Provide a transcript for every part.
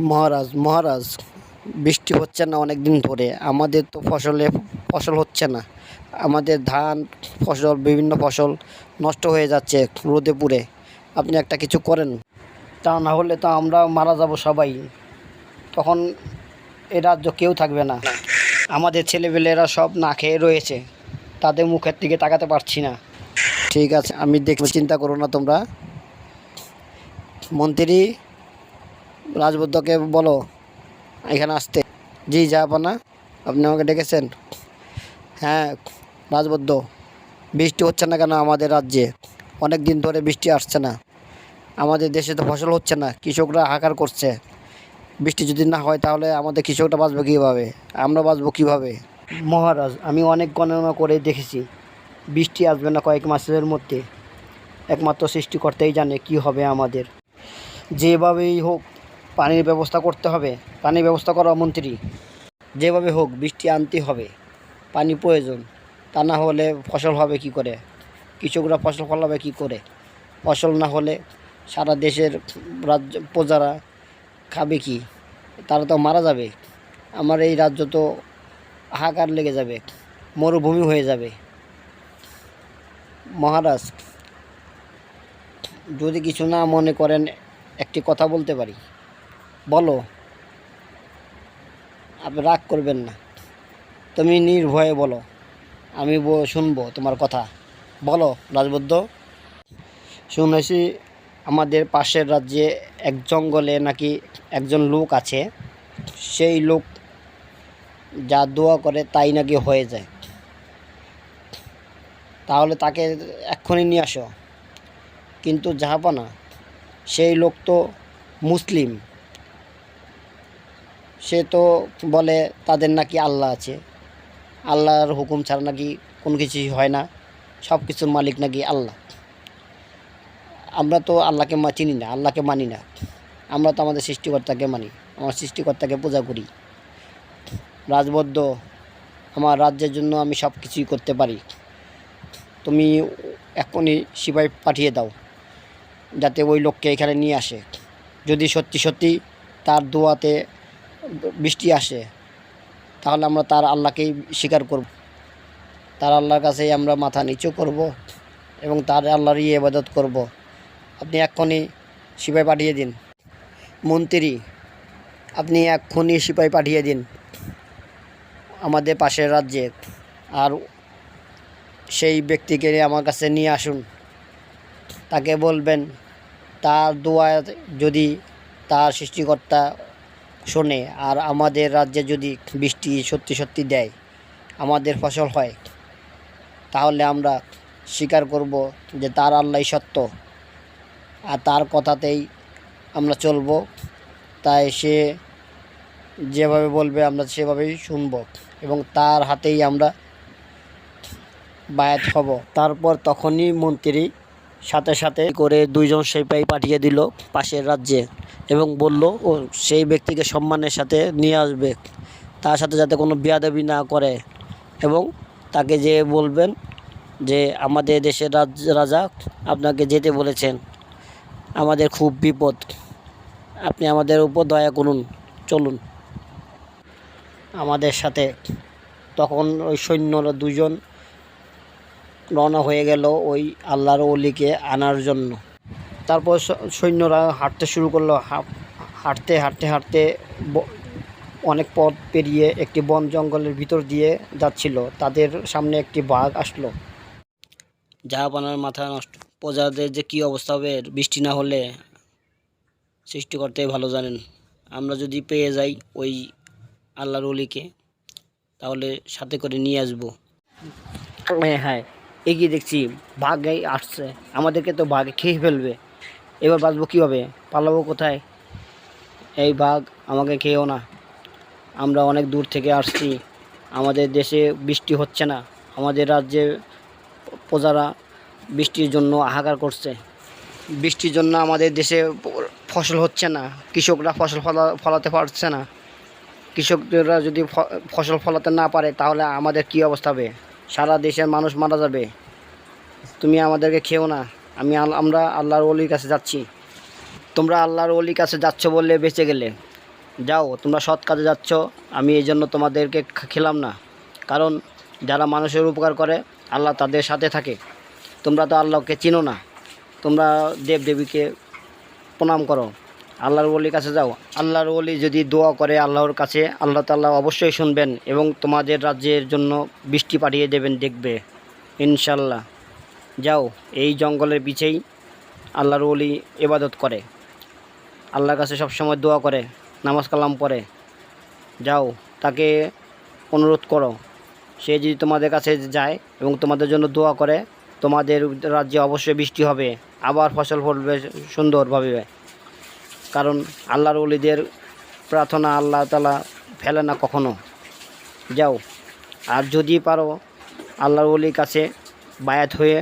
মহারাজ মহারাজ, বৃষ্টি হচ্ছে না অনেক দিন ধরে। আমাদের তো ফসল হচ্ছে না। আমাদের ধান ফসল, বিভিন্ন ফসল নষ্ট হয়ে যাচ্ছে রোদে পুড়ে। আপনি একটা কিছু করেন, তা না হলে তো আমরা মারা যাব সবাই। তখন এ রাজ্য কেউ থাকবে না। আমাদের ছেলেপেলেরা সব না খেয়ে রয়েছে, তাদের মুখের দিকে তাকাতে পারছি না। ঠিক আছে, আমি দেখব, চিন্তা করো না তোমরা। মন্ত্রী, রাজবুদ্ধকে বলো এখানে আসতে। জি জাহাপনা, আপনি আমাকে ডেকেছেন? হ্যাঁ রাজবদ্ধ, বৃষ্টি হচ্ছে না কেন আমাদের রাজ্যে? অনেক দিন ধরে বৃষ্টি আসছে না। আমাদের দেশে তো ফসল হচ্ছে না, কৃষকরা হাহাকার করছে। বৃষ্টি যদি না হয় তাহলে আমাদের কৃষকরা বাঁচবে কীভাবে? আমরা বাঁচবো কীভাবে? মহারাজ, আমি অনেক গণনা করে দেখেছি, বৃষ্টি আসবে না কয়েক মাসের মধ্যে। একমাত্র সৃষ্টিকর্তাই জানে কি হবে আমাদের। যেভাবেই হোক পানির ব্যবস্থা করতে হবে। পানির ব্যবস্থা করা মন্ত্রী, যেভাবে হোক বৃষ্টি আনতে হবে। পানি প্রয়োজন, তা না হলে ফসল হবে কি করে? কৃষকরা ফসল ফলাবে কি করে? ফসল না হলে সারা দেশের রাজ্য প্রজারা খাবে কি? তারা তো মারা যাবে। আমার এই রাজ্য তো হাহাকার লেগে যাবে, মরুভূমি হয়ে যাবে। মহারাজ, যদি কিছু না মনে করেন একটি কথা বলতে পারি? বলো, আপনি রাগ করবেন না। তুমি নির্ভয়ে বলো, আমি শুনবো তোমার কথা। বলো রাজবদ্ধ। শুনেছি আমাদের পাশের রাজ্যে এক জঙ্গলে নাকি একজন লোক আছে। সেই লোক যা দোয়া করে তাই নাকি হয়ে যায়। তাহলে তাকে এক্ষুনি নিয়ে আসো। কিন্তু জাহাপনা, সেই লোক তো মুসলিম। সে তো বলে তাদের নাকি আল্লাহ আছে, আল্লাহর হুকুম ছাড়া নাকি কোনো কিছুই হয় না, সব কিছুর মালিক নাকি আল্লাহ। আমরা তো আল্লাহকে চিনি না, আল্লাহকে মানি না। আমরা তো আমাদের সৃষ্টিকর্তাকে মানি, আমার সৃষ্টিকর্তাকে পূজা করি। রাজবদ্ধ, আমার রাজ্যের জন্য আমি সব কিছুই করতে পারি। তুমি এখনই সিপাহি পাঠিয়ে দাও, যাতে ওই লোককে এখানে নিয়ে আসে। যদি সত্যি সত্যি তার দোয়াতে বৃষ্টি আসে, তাহলে আমরা তার আল্লাহকেই স্বীকার করব। তার আল্লাহর কাছেই আমরা মাথা নিচু করব এবং তার আল্লাহরই ইবাদত করব। আপনি এক্ষুনি সিপাহি পাঠিয়ে দিন। মন্ত্রী, আপনি এক্ষুনি সিপাহি পাঠিয়ে দিন আমাদের পাশের রাজ্যে, আর সেই ব্যক্তিকে আমার কাছে নিয়ে আসুন। তাকে বলবেন তার দোয়া যদি তার সৃষ্টিকর্তা শোনে, আর আমাদের রাজ্যে যদি বৃষ্টি সত্যি সত্যি দেয়, আমাদের ফসল হয়, তাহলে আমরা স্বীকার করব যে তার আল্লাহই সত্য, আর তার কথাতেই আমরা চলব। তাই সে যেভাবে বলবে আমরা সেভাবেই শুনব এবং তার হাতেই আমরা বায়াত হব। তারপর তখনই মন্ত্রী সাথে সাথে করে 2জন সিপাহি পাঠিয়ে দিল পাশের রাজ্যে এবং বলল ও সেই ব্যক্তিকে সম্মানের সাথে নিয়ে আসবে, তার সাথে যাতে কোনো বেয়াদবি না করে। এবং তাকে যে বলবেন যে আমাদের দেশের রাজা আপনাকে যেতে বলেছেন, আমাদের খুব বিপদ, আপনি আমাদের উপর দয়া করুন, চলুন আমাদের সাথে। তখন ওই সৈন্যরা 2জন রওনা হয়ে গেল ওই আল্লাহর ওলিকে আনার জন্য। তারপর সৈন্যরা হাঁটতে শুরু করলো। হাঁটতে হাঁটতে হাঁটতে অনেক পথ পেরিয়ে একটি বন জঙ্গলের ভিতর দিয়ে যাচ্ছিল। তাদের সামনে একটি বাঘ আসলো। জাহাপানার মাথা নষ্ট, প্রজাদের যে কী অবস্থা হবে বৃষ্টি না হলে, সৃষ্টিকর্তাই ভালো জানেন। আমরা যদি পেয়ে যাই ওই আল্লাহর ওলিকে, তাহলে সাথে করে নিয়ে আসবো। হ্যাঁ হ্যাঁ, এগিয়ে দেখছি বাঘ আসছে, আমাদেরকে তো বাঘ খেয়ে ফেলবে। এবার বাঁচবো কীভাবে? পালাবো কোথায়? এই বাঘ, আমাকে খেয়েও না। আমরা অনেক দূর থেকে আসছি, আমাদের দেশে বৃষ্টি হচ্ছে না, আমাদের রাজ্যে প্রজারা বৃষ্টির জন্য হাহাকার করছে। বৃষ্টির জন্য আমাদের দেশে ফসল হচ্ছে না, কৃষকরা ফসল ফলাতে পারছে না। কৃষকরা যদি ফসল ফলাতে না পারে তাহলে আমাদের কী অবস্থা হবে? সারা দেশের মানুষ মারা যাবে। তুমি আমাদেরকে খেও না, আমরা আল্লাহর ওলির কাছে যাচ্ছি। তোমরা আল্লাহর ওলির কাছে যাচ্ছ বললে বেঁচে গেলে, যাও, তোমরা সৎ কাজে যাচ্ছ, আমি এই জন্য তোমাদেরকে খেলাম না। কারণ যারা মানুষের উপকার করে আল্লাহ তাদের সাথে থাকে। তোমরা তো আল্লাহকে চিনো না, তোমরা দেবদেবীকে প্রণাম করো, আল্লাহর ওলির কাছে যাও। আল্লাহর ওলি যদি দোয়া করে আল্লাহর কাছে, আল্লাহ তাআলা অবশ্যই শুনবেন এবং তোমাদের রাজ্যের জন্য বৃষ্টি পাঠিয়ে দেবেন, দেখবে ইনশাল্লাহ। যাও, এই জঙ্গলের পিছেই আল্লাহর ওলি ইবাদত করে, আল্লাহর কাছে সবসময় দোয়া করে, নামাজ কালাম পড়ে। যাও, তাকে অনুরোধ করো, সে যদি তোমাদের কাছে যায় এবং তোমাদের জন্য দোয়া করে, তোমাদের রাজ্যে অবশ্যই বৃষ্টি হবে, আবার ফসল ফলবে সুন্দরভাবে। কারণ আল্লাহর ওলিদের প্রার্থনা আল্লাহ তাআলা ফেলে না কখনো। যাও, আর যদি পারো আল্লাহর ওলির কাছে বায়াত হয়ে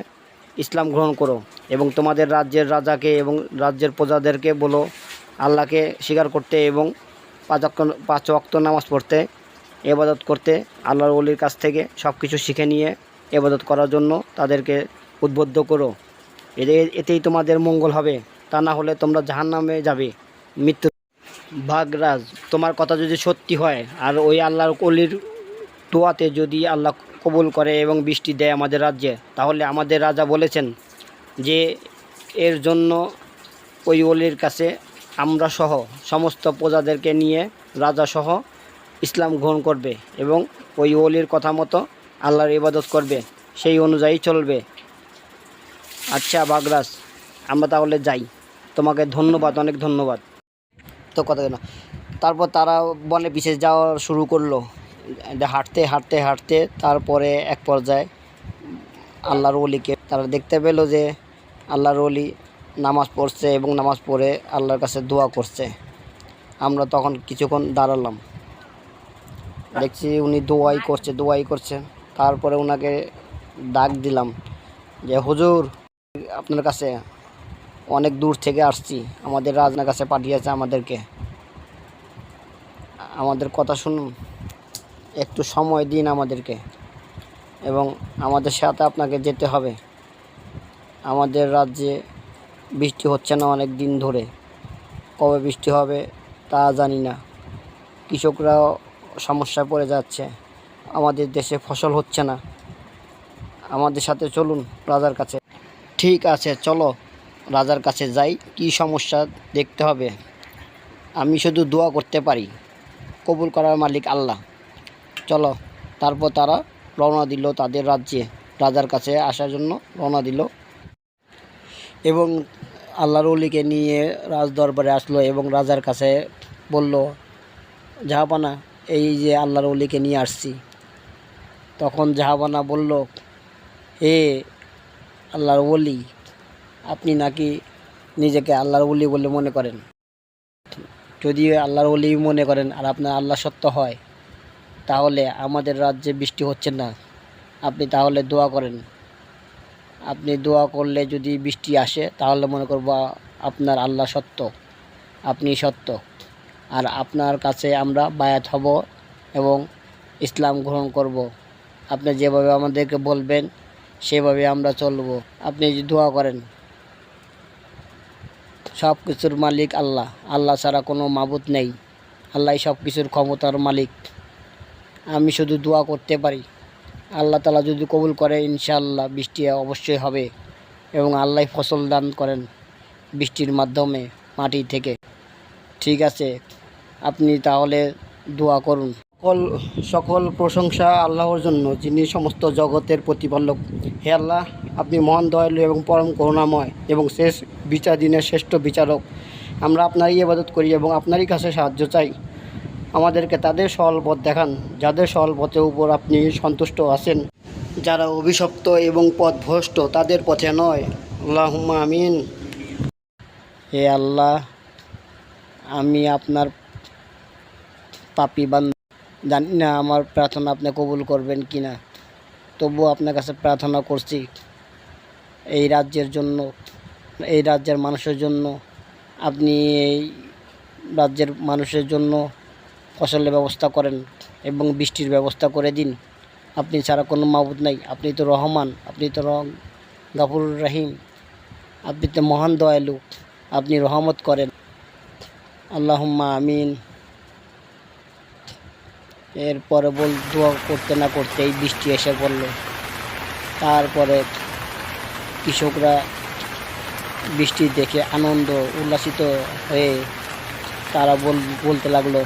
ইসলাম গ্রহণ করো এবং তোমাদের রাজ্যের রাজাকে এবং রাজ্যের প্রজাদেরকে বলো আল্লাহকে স্বীকার করতে এবং পাঁচ ওয়াক্ত নামাজ পড়তে, ইবাদত করতে, আল্লাহর ওলির কাছ থেকে সব কিছু শিখে নিয়ে ইবাদত করার জন্য তাদেরকে উদ্বুদ্ধ করো। এতেই তোমাদের মঙ্গল হবে, তা না হলে তোমরা জাহান্নামে যাবে। মৃত্যু ভাগরাজ, তোমার কথা যদি সত্যি হয় আর ওই আল্লাহর ওলির দোয়াতে যদি আল্লাহ কবুল করে এবং বৃষ্টি দেয় আমাদের রাজ্যে, তাহলে আমাদের রাজা বলেছেন যে এর জন্য ওই ওলির কাছে আমরা সহ সমস্ত প্রজাদেরকে নিয়ে রাজা সহ ইসলাম গ্রহণ করবে এবং ওই ওলির কথা মতো আল্লাহর ইবাদত করবে, সেই অনুযায়ী চলবে। আচ্ছা বাগরাজ, আমরা তাহলে যাই। তোমাকে ধন্যবাদ, অনেক ধন্যবাদ। তো কথা না, তারপর তারা বনে পিছিয়ে যাওয়া শুরু করলো, হাঁটতে হাঁটতে হাঁটতে তারপরে এক পর্যায়ে আল্লাহর ওলিকে তারা দেখতে পেল যে আল্লাহর ওলি নামাজ পড়ছে এবং নামাজ পড়ে আল্লাহর কাছে দোয়া করছে। আমরা তখন কিছুক্ষণ দাঁড়ালাম, দেখছি উনি দোয়াই করছে। তারপরে ওনাকে ডাক দিলাম যে হুজুর, আপনার কাছে অনেক দূর থেকে আসছি, আমাদের রাজার কাছে পাঠিয়েছে আমাদেরকে, আমাদের কথা শুনুন, একটু সময় দিন আমাদেরকে এবং আমাদের সাথে আপনাকে যেতে হবে। আমাদের রাজ্যে বৃষ্টি হচ্ছে না অনেক দিন ধরে, কবে বৃষ্টি হবে তা জানি না, কৃষকরাও সমস্যায় পড়ে যাচ্ছে, আমাদের দেশে ফসল হচ্ছে না, আমাদের সাথে চলুন রাজার কাছে। ঠিক আছে, চলো রাজার কাছে যাই, কি সমস্যা দেখতে হবে। আমি শুধু দোয়া করতে পারি, কবুল করার মালিক আল্লাহ। চলো। তারপর তারা রওনা দিল তাদের রাজ্যে, রাজার কাছে আসার জন্য রওনা দিল এবং আল্লাহর ওলিকে নিয়ে রাজ দরবারে আসলো এবং রাজার কাছে বলল, জাহাপানা, এই যে আল্লাহর ওলিকে নিয়ে আসছি। তখন জাহাপানা বলল, হে আল্লাহর ওলি, আপনি নাকি নিজেকে আল্লাহর ওলি বলে মনে করেন? যদি আল্লাহর ওলি মনে করেন আর আপনার আল্লাহ সত্য হয়, তাহলে আমাদের রাজ্যে বৃষ্টি হচ্ছে না, আপনি তাহলে দোয়া করেন। আপনি দোয়া করলে যদি বৃষ্টি আসে, তাহলে মনে করব আপনার আল্লাহ সত্য, আপনি সত্য, আর আপনার কাছে আমরা বায়াত হব এবং ইসলাম গ্রহণ করব। আপনি যেভাবে আমাদেরকে বলবেন সেভাবে আমরা চলব। আপনি যদি দোয়া করেন। সব কিছুর মালিক আল্লাহ, আল্লাহ ছাড়া কোনো মাবুদ নেই, আল্লাহ সব কিছুর ক্ষমতার মালিক। আমি শুধু দোয়া করতে পারি, আল্লাহ তাআলা যদি কবুল করে ইনশাআল্লাহ বৃষ্টি অবশ্যই হবে এবং আল্লাহ ফসল দান করেন বৃষ্টির মাধ্যমে মাটি থেকে। ঠিক আছে, আপনি তাহলে দোয়া করুন। সকল প্রশংসা আল্লাহর জন্য, যিনি সমস্ত জগতের প্রতিপালক। হে আল্লাহ, আপনি মহান দয়ালু এবং পরম করুণাময় এবং শেষ বিচার দিনের শ্রেষ্ঠ বিচারক। আমরা আপনারই ইবাদত করি এবং আপনারই কাছে সাহায্য চাই। আমাদেরকে তাদের সরল পথ দেখান যাদের সরল পথের উপর আপনি সন্তুষ্ট আছেন। যারা অভিশপ্ত এবং পথভ্রষ্ট তাদের পথে নয়। আল্লাহুম্মা আমিন। হে আল্লাহ, আমি আপনার পাপী বান্দা, জানি না আমার প্রার্থনা আপনি কবুল করবেন কি না, তবুও আপনার কাছে প্রার্থনা করছি এই রাজ্যের জন্য, এই রাজ্যের মানুষের জন্য। আপনি এই রাজ্যের মানুষের জন্য ফসলের ব্যবস্থা করেন এবং বৃষ্টির ব্যবস্থা করে দিন। আপনি ছাড়া কোনো মাবুদ নাই, আপনি তো রহমান, আপনি তো গাফুরুর রহিম, আপনি তো মহান দয়ালু, আপনি রহমত করেন। আল্লাহুম্মা আমিন। এরপরে দোয়া করতে না করতেই বৃষ্টি এসে পড়ল। তারপরে কৃষকরা বৃষ্টি দেখে আনন্দ উল্লাসিত হয়ে তারা বলতে লাগলো,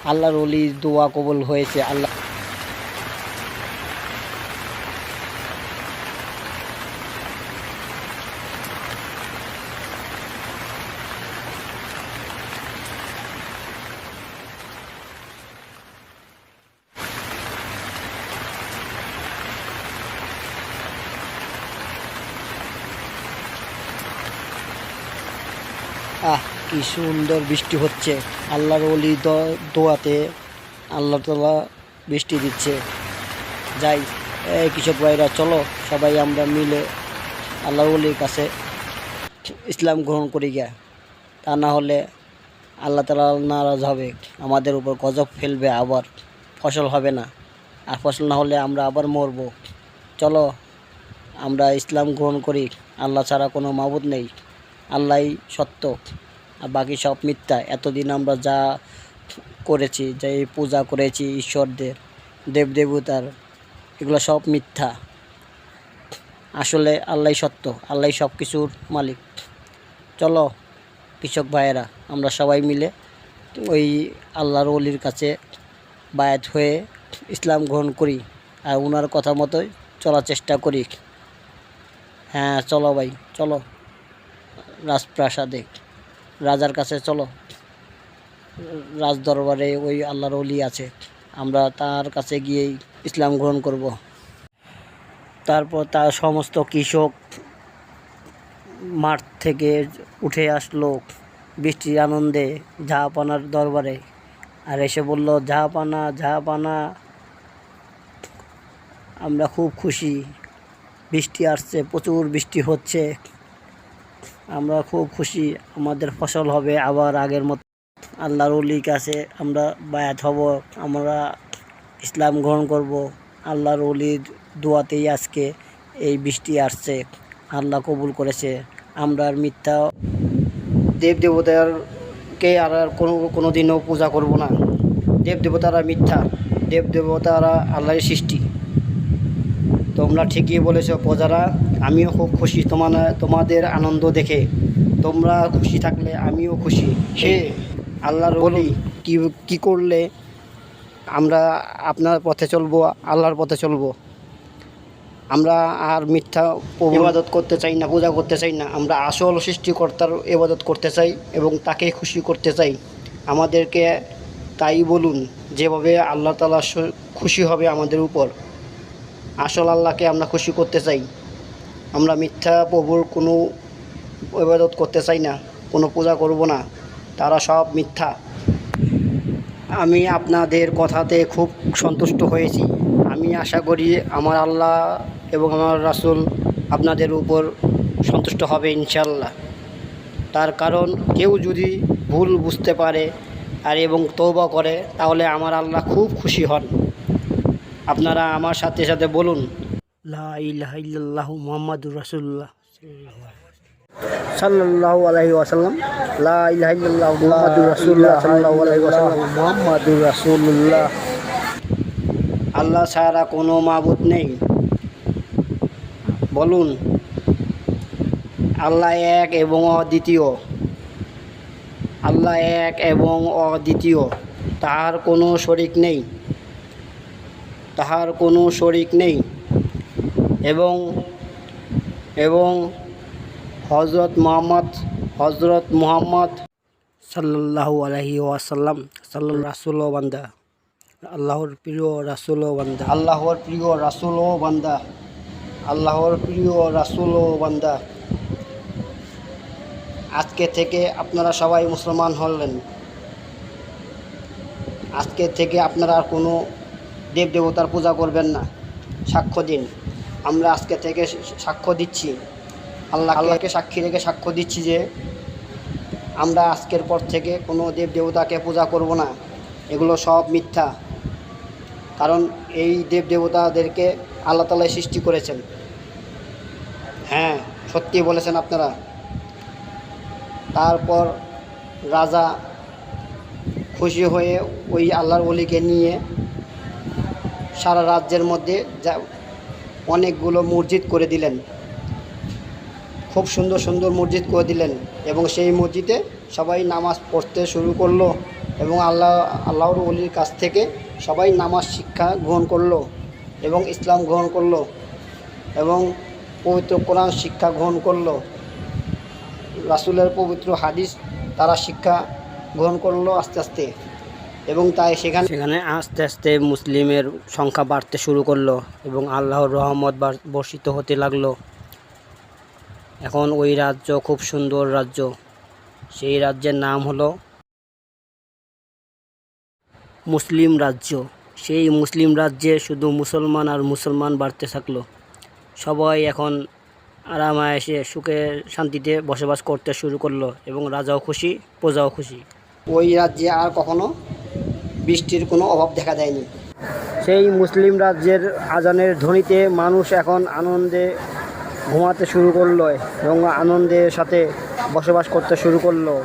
আল্লাহর ওলির দোয়া কবুল হয়েছে। আল্লাহ কি সুন্দর বৃষ্টি হচ্ছে। আল্লাহর ওলি দোয়াতে আল্লাহ তাআলা বৃষ্টি দিচ্ছে। যাই এই কৃষক ভাইরা, চলো সবাই আমরা মিলে আল্লাহর ওলির কাছে ইসলাম গ্রহণ করি গিয়া। তা না হলে আল্লাহ তাআলা নারাজ হবে, আমাদের উপর গজব ফেলবে, আবার ফসল হবে না। আর ফসল না হলে আমরা আবার মরব। চলো আমরা ইসলাম গ্রহণ করি। আল্লাহ ছাড়া কোনো মাবুদ নেই, আল্লাহই সত্য, আর বাকি সব মিথ্যা। এতদিন আমরা যা করেছি, যে পূজা করেছি ঈশ্বরদের, দেবদেবতার, এগুলো সব মিথ্যা। আসলে আল্লাহই সত্য, আল্লাহই সব কিছুর মালিক। চলো কৃষক ভাইয়েরা, আমরা সবাই মিলে ওই আল্লাহর ওলির কাছে বায়াত হয়ে ইসলাম গ্রহণ করি, আর ওনার কথা মতোই চলার চেষ্টা করি। হ্যাঁ চলো ভাই, চলো রাজপ্রাসাদে, রাজার কাছে চলো। রাজ দরবারে ওই আল্লাহর ওলি আছে, আমরা তার কাছে গিয়েই ইসলাম গ্রহণ করব। তারপর তার সমস্ত কৃষক মাঠ থেকে উঠে আসলো বৃষ্টির আনন্দে জাহাপানার দরবারে, আর এসে বলল, জাহাপানা জাহাপানা, আমরা খুব খুশি, বৃষ্টি আসছে, প্রচুর বৃষ্টি হচ্ছে, আমরা খুব খুশি, আমাদের ফসল হবে আবার আগের মতো। আল্লাহর ওলির কাছে আমরা বায়াত হব, আমরা ইসলাম গ্রহণ করব। আল্লাহর ওলির দোয়াতেই আজকে এই বৃষ্টি আসছে, আল্লাহ কবুল করেছে। আমরা আর মিথ্যা দেবদেবতারকে আর কোনো দিনও পূজা করব না। দেবদেবতারা মিথ্যা, দেবদেবতারা আল্লাহর সৃষ্টি। তোমরা ঠিকই বলেছ প্রজারা, আমিও খুব খুশি তোমাদের আনন্দ দেখে। তোমরা খুশি থাকলে আমিও খুশি। হে আল্লাহর ওলি, কি করলে আমরা আপনার পথে চলবো, আল্লাহর পথে চলবো? আমরা আর মিথ্যা ইবাদত করতে চাই না, পূজা করতে চাই না। আমরা আসল সৃষ্টিকর্তার ইবাদত করতে চাই এবং তাকে খুশি করতে চাই। আমাদেরকে তাই বলুন, যেভাবে আল্লাহ তাআলা খুশি হবে আমাদের উপর। আসল আল্লাহকে আমরা খুশি করতে চাই। আমরা মিথ্যা প্রভুর কোনো ইবাদত করতে চাই না, কোনো পূজা করব না, তারা সব মিথ্যা। আমি আপনাদের কথাতে খুব সন্তুষ্ট হয়েছি। আমি আশা করি আমার আল্লাহ এবং আমার রাসূল আপনাদের উপর সন্তুষ্ট হবে ইনশাআল্লাহ। তার কারণ কেউ যদি ভুল বুঝতে পারে আর এবং তওবা করে, তাহলে আমার আল্লাহ খুব খুশি হন। আপনারা আমার সাথে সাথে বলুন, লা ইলাহা ইল্লাল্লাহু মুহাম্মাদুর রাসূলুল্লাহ সাল্লাল্লাহু আলাইহি ওয়াসাল্লাম। লা ইলাহা ইল্লাল্লাহু মুহাম্মাদুর রাসূলুল্লাহ সাল্লাল্লাহু আলাইহি ওয়াসাল্লাম। মুহাম্মাদুর রাসূলুল্লাহ। আল্লাহ ছাড়া কোনো মাবুদ নেই। বলুন, আল্লাহ এক এবং অদ্বিতীয়। আল্লাহ এক এবং অদ্বিতীয়, তাহার কোনো শরীক নেই, তাহার কোনো শরীক নেই। এবং এবং হজরত মুহাম্মদ সাল্লাল্লাহু আলাইহি ওয়াসাল্লাম রাসূল ও বান্দা, আল্লাহর প্রিয় রাসূল ও বান্দা, আল্লাহর প্রিয় রাসূল ও বান্দা, আল্লাহর প্রিয় রাসূল ও বান্দা। আজকে থেকে আপনারা সবাই মুসলমান হলেন। আজকে থেকে আপনারা আর কোনো দেবদেবতার পূজা করবেন না। সাক্ষ্য দিন। আমরা আজকে থেকে সাক্ষ্য দিচ্ছি, আল্লাহকে সাক্ষী রেখে সাক্ষ্য দিচ্ছি যে আমরা আজকের পর থেকে কোনো দেবদেবতাকে পূজা করব না। এগুলো সব মিথ্যা। কারণ এই দেবদেবতাদেরকে আল্লাহ তাআলাই সৃষ্টি করেছেন। হ্যাঁ, সত্যি বলেছেন আপনারা। তারপর খুশি হয়ে ওই আল্লাহর ওলিকে নিয়ে সারা রাজ্যের মধ্যে যা অনেকগুলো মসজিদ করে দিলেন, খুব সুন্দর সুন্দর মসজিদ করে দিলেন এবং সেই মসজিদে সবাই নামাজ পড়তে শুরু করলো এবং আল্লাহর ওলির কাছ থেকে সবাই নামাজ শিক্ষা গ্রহণ করলো এবং ইসলাম গ্রহণ করলো এবং পবিত্র কোরআন শিক্ষা গ্রহণ করলো, রাসূলের পবিত্র হাদিস তারা শিক্ষা গ্রহণ করলো আস্তে আস্তে এবং তাই সেখানে আস্তে আস্তে মুসলিমের সংখ্যা বাড়তে শুরু করলো এবং আল্লাহর রহমত বর্ষিত হতে লাগলো। এখন ওই রাজ্য খুব সুন্দর রাজ্য, সেই রাজ্যের নাম হলো মুসলিম রাজ্য। সেই মুসলিম রাজ্যে শুধু মুসলমান আর মুসলমান বাড়তে থাকলো। সবাই এখন আরামায়েশে সুখে শান্তিতে বসবাস করতে শুরু করলো এবং রাজাও খুশি, প্রজাও খুশি। ওই রাজ্যে আর কখনো বৃষ্টির কোনো অভাব দেখা দেয়নি। সেই মুসলিম রাজ্যের আজানের ধ্বনিতে মানুষ এখন আনন্দে ঘুমাতে শুরু করলো এবং আনন্দের সাথে বসবাস করতে শুরু করলো।